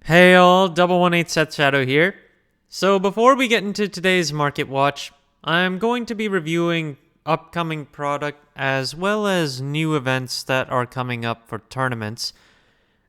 Hey all, 118 Seth Shadow here. So before we get into today's market watch, I'm going to be reviewing upcoming product as well as new events that are coming up for tournaments.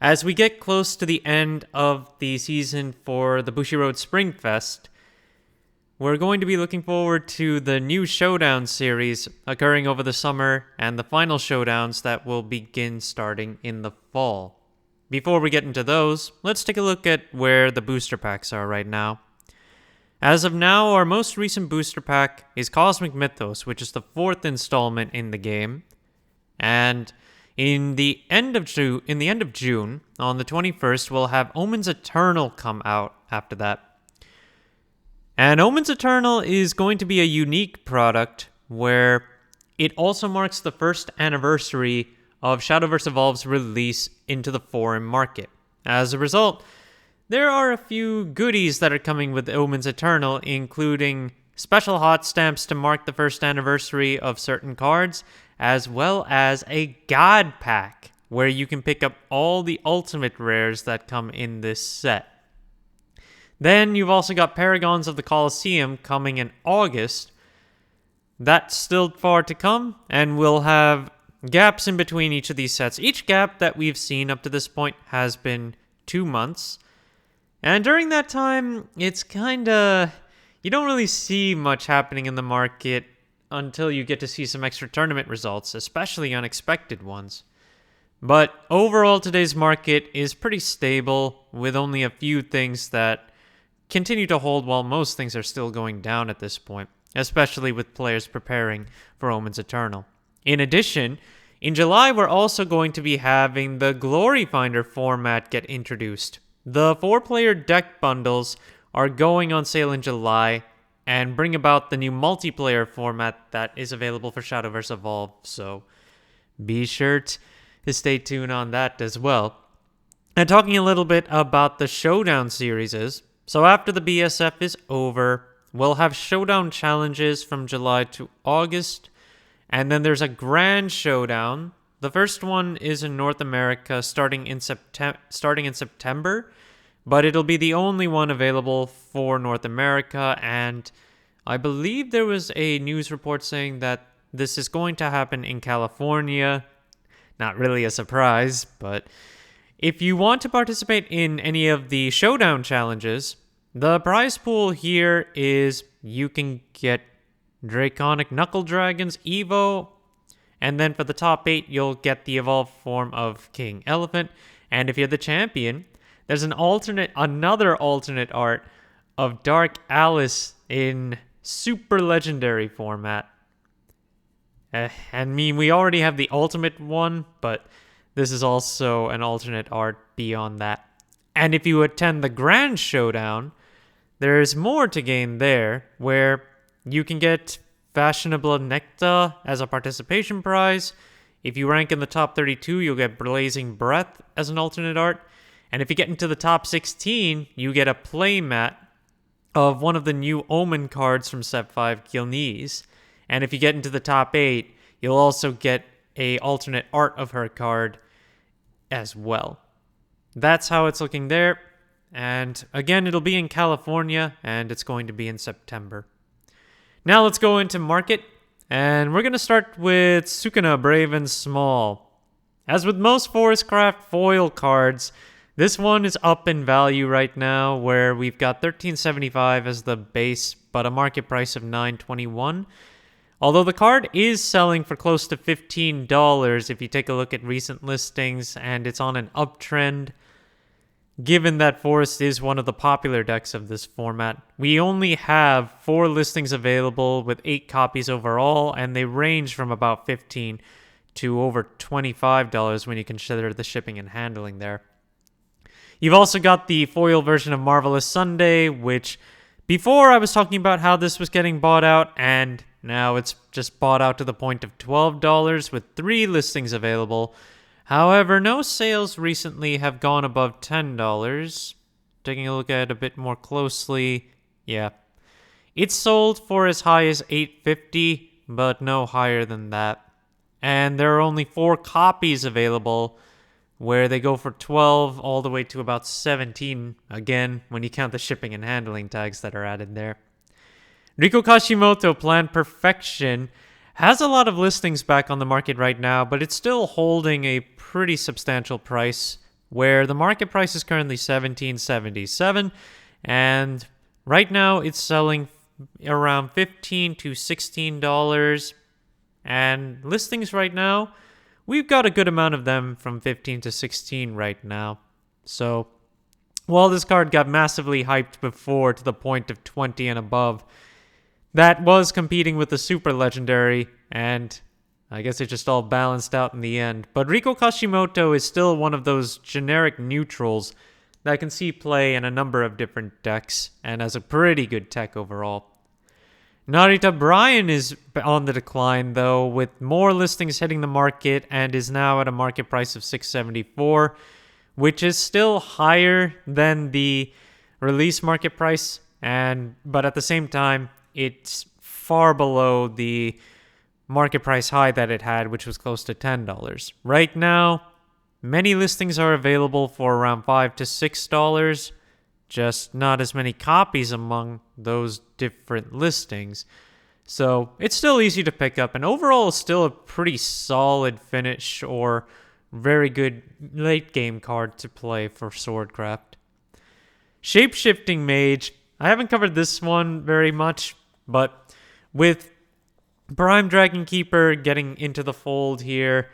As we get close to the end of the season for the Bushiroad Spring Fest, we're going to be looking forward to the new Showdown series occurring over the summer and the final showdowns that will begin starting in the fall. Before we get into those, let's take a look at where the booster packs are right now. As of now, our most recent booster pack is Cosmic Mythos, which is the fourth installment in the game. And in the end of June, on the 21st, we'll have Omens Eternal come out after that. And Omens Eternal is going to be a unique product where it also marks the first anniversary of Shadowverse Evolve's release into the foreign market. As a result, there are a few goodies that are coming with Omens Eternal, including special hot stamps to mark the first anniversary of certain cards, as well as a God Pack, where you can pick up all the ultimate rares that come in this set. Then you've also got Paragons of the Colosseum coming in August. That's still far to come, and we'll have gaps in between each of these sets. Each gap that we've seen up to this point has been 2 months. And during that time, it's kinda... you don't really see much happening in the market until you get to see some extra tournament results, especially unexpected ones. But overall, today's market is pretty stable, with only a few things that continue to hold while most things are still going down at this point, especially with players preparing for Omens Eternal. In addition, in July, we're also going to be having the Glory Finder format get introduced. The 4-player deck bundles are going on sale in July and bring about the new multiplayer format that is available for Shadowverse Evolve, so be sure to stay tuned on that as well. And talking a little bit about the Showdown series, so after the BSF is over, we'll have Showdown challenges from July to August, and then there's a Grand Showdown. The first one is in North America starting in September, but it'll be the only one available for North America, and I believe there was a news report saying that this is going to happen in California. Not really a surprise, but if you want to participate in any of the Showdown challenges, the prize pool here is you can get Draconic Knuckle Dragons Evo, and then for the top 8, you'll get the evolved form of King Elephant, and if you're the champion, there's another alternate art of Dark Alice in Super Legendary format. We already have the ultimate one, but this is also an alternate art beyond that. And if you attend the Grand Showdown, there's more to gain there, where you can get Fashionable Necta as a participation prize. If you rank in the top 32, you'll get Blazing Breath as an alternate art. And if you get into the top 16, you get a playmat of one of the new Omen cards from Set 5, Gilneas. And if you get into the top 8, you'll also get a alternate art of her card as well. That's how it's looking there. And again, it'll be in California, and it's going to be in September. Now let's go into market, and we're going to start with Sukuna Brave and Small. As with most Forestcraft foil cards, this one is up in value right now, where we've got $13.75 as the base, but a market price of $9.21. Although the card is selling for close to $15 if you take a look at recent listings, and it's on an uptrend. Given that Forest is one of the popular decks of this format, we only have 4 listings available with 8 copies overall, and they range from about $15 to over $25 when you consider the shipping and handling there. You've also got the foil version of Marvelous Sunday, which before I was talking about how this was getting bought out, and now it's just bought out to the point of $12 with 3 listings available. However, no sales recently have gone above $10. Taking a look at it a bit more closely, yeah. It's sold for as high as $8.50, but no higher than that. And there are only 4 copies available where they go for 12 all the way to about 17, again, when you count the shipping and handling tags that are added there. Riko Kashimoto Plan Perfection has a lot of listings back on the market right now, but it's still holding a pretty substantial price, where the market price is currently $17.77, and right now it's selling around $15 to $16, and listings right now, we've got a good amount of them from 15 to 16 right now. So while this card got massively hyped before to the point of 20 and above, that was competing with the super legendary, and I guess it just all balanced out in the end. But Riko Kashimoto is still one of those generic neutrals that can see play in a number of different decks and has a pretty good tech overall. Narita Brian is on the decline, though, with more listings hitting the market and is now at a market price of $674, which is still higher than the release market price, but at the same time, it's far below the market price high that it had, which was close to $10. Right now, many listings are available for around $5 to $6, just not as many copies among those different listings. So it's still easy to pick up, and overall it's still a pretty solid finish or very good late game card to play for Swordcraft. Shapeshifting Mage, I haven't covered this one very much, but with Prime Dragon Keeper getting into the fold here,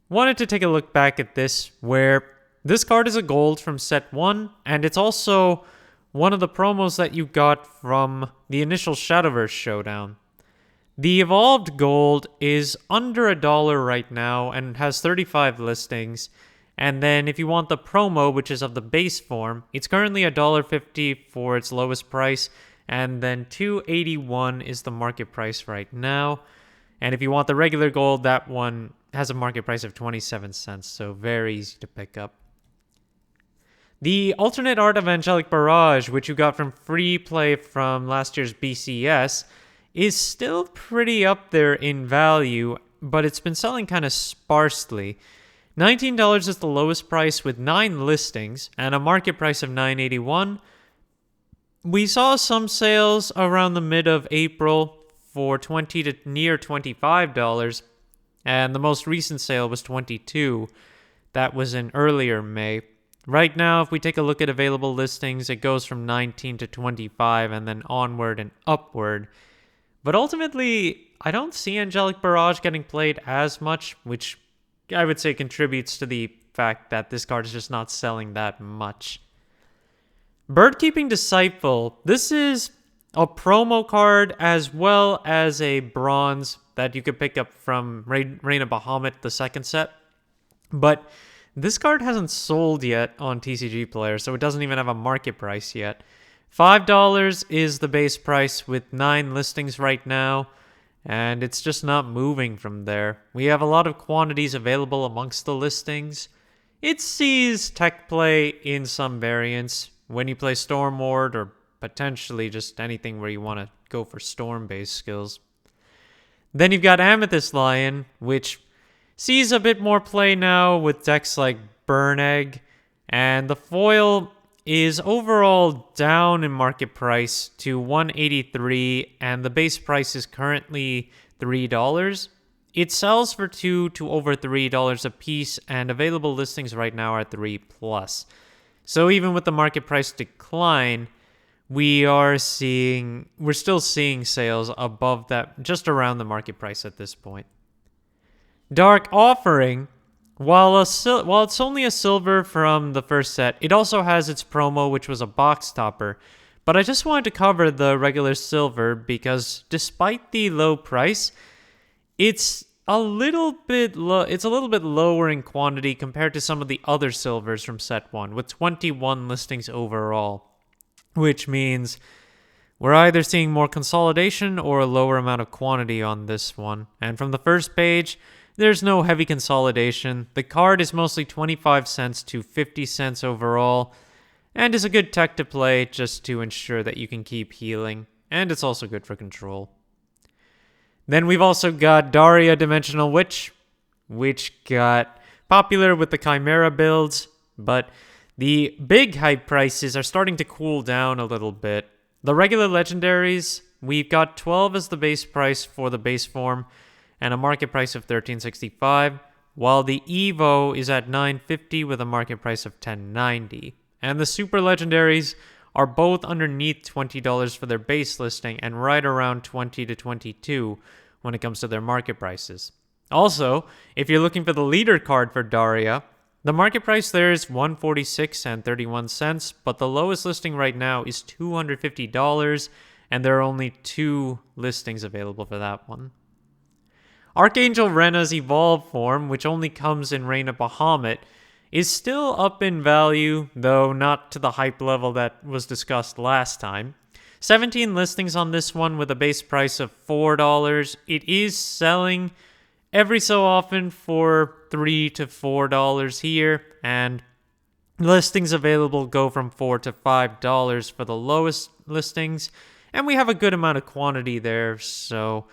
wanted to take a look back at this, where this card is a gold from set 1, and it's also one of the promos that you got from the initial Shadowverse showdown. The evolved gold is under $1 right now and has 35 listings, and then if you want the promo, which is of the base form, it's currently $1.50 for its lowest price, and then $2.81 is the market price right now. And if you want the regular gold, that one has a market price of 27 cents, so very easy to pick up. The alternate art of Angelic Barrage, which you got from free play from last year's BCS, is still pretty up there in value, but it's been selling kind of sparsely. $19 is the lowest price with 9 listings and a market price of $9.81. We saw some sales around the mid of April for $20 to near $25, and the most recent sale was $22. That was in earlier May. Right now, if we take a look at available listings, it goes from 19 to 25 and then onward and upward. But ultimately, I don't see Angelic Barrage getting played as much, which I would say contributes to the fact that this card is just not selling that much. Birdkeeping Disciple. This is a promo card as well as a bronze that you could pick up from Reign of Bahamut, the second set. But this card hasn't sold yet on TCG Player, so it doesn't even have a market price yet. $5 is the base price with 9 listings right now, and it's just not moving from there. We have a lot of quantities available amongst the listings. It sees tech play in some variants when you play Storm Ward or potentially just anything where you want to go for storm-based skills. Then you've got Amethyst Lion, which sees a bit more play now with decks like Burn Egg, and the foil is overall down in market price to $183, and the base price is currently $3. It sells for $2 to over $3 a piece, and available listings right now are $3+. So even with the market price decline, we're still seeing sales above that, just around the market price at this point. Dark Offering, while it's only a silver from the first set, it also has its promo, which was a box topper. But I just wanted to cover the regular silver because despite the low price, it's a little bit lower in quantity compared to some of the other silvers from set 1, with 21 listings overall, which means we're either seeing more consolidation or a lower amount of quantity on this one. And from the first page, there's no heavy consolidation. The card is mostly 25 cents to 50 cents overall, and is a good tech to play just to ensure that you can keep healing, and it's also good for control. Then we've also got Daria Dimensional Witch, which got popular with the Chimera builds, but the big hype prices are starting to cool down a little bit. The regular legendaries, we've got 12 as the base price for the base form and a market price of $13.65, while the Evo is at $9.50 with a market price of $10.90. And the super legendaries are both underneath $20 for their base listing and right around $20 to $22 when it comes to their market prices. Also, if you're looking for the leader card for Daria, the market price there is $146.31, but the lowest listing right now is $250, and there are only 2 listings available for that one. Archangel Rena's evolved form, which only comes in Reign of Bahamut, is still up in value, though not to the hype level that was discussed last time. 17 listings on this one with a base price of $4. It is selling every so often for $3 to $4 here, and listings available go from $4 to $5 for the lowest listings, and we have a good amount of quantity there, so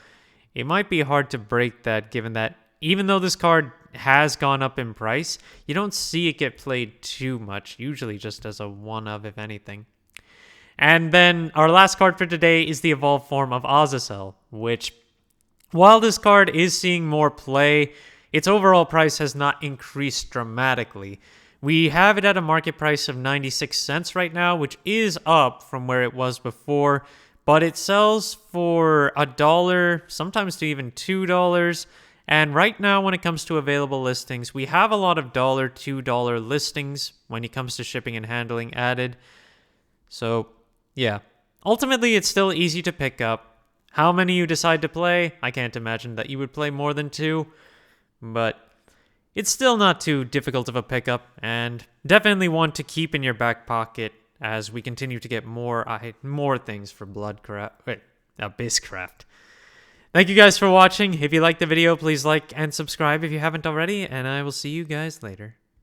it might be hard to break that, given that even though this card has gone up in price, you don't see it get played too much, usually just as a one-of, if anything. And then our last card for today is the evolved form of Azazel, which, while this card is seeing more play, its overall price has not increased dramatically. We have it at a market price of 96 cents right now, which is up from where it was before, but it sells for $1, sometimes to even $2. And right now, when it comes to available listings, we have a lot of $1, $2 listings when it comes to shipping and handling added. So, yeah. Ultimately, it's still easy to pick up. How many you decide to play, I can't imagine that you would play more than 2. But it's still not too difficult of a pickup, and definitely one to keep in your back pocket as we continue to get more things for Bizcraft. Thank you guys for watching. If you liked the video, please like and subscribe if you haven't already, and I will see you guys later.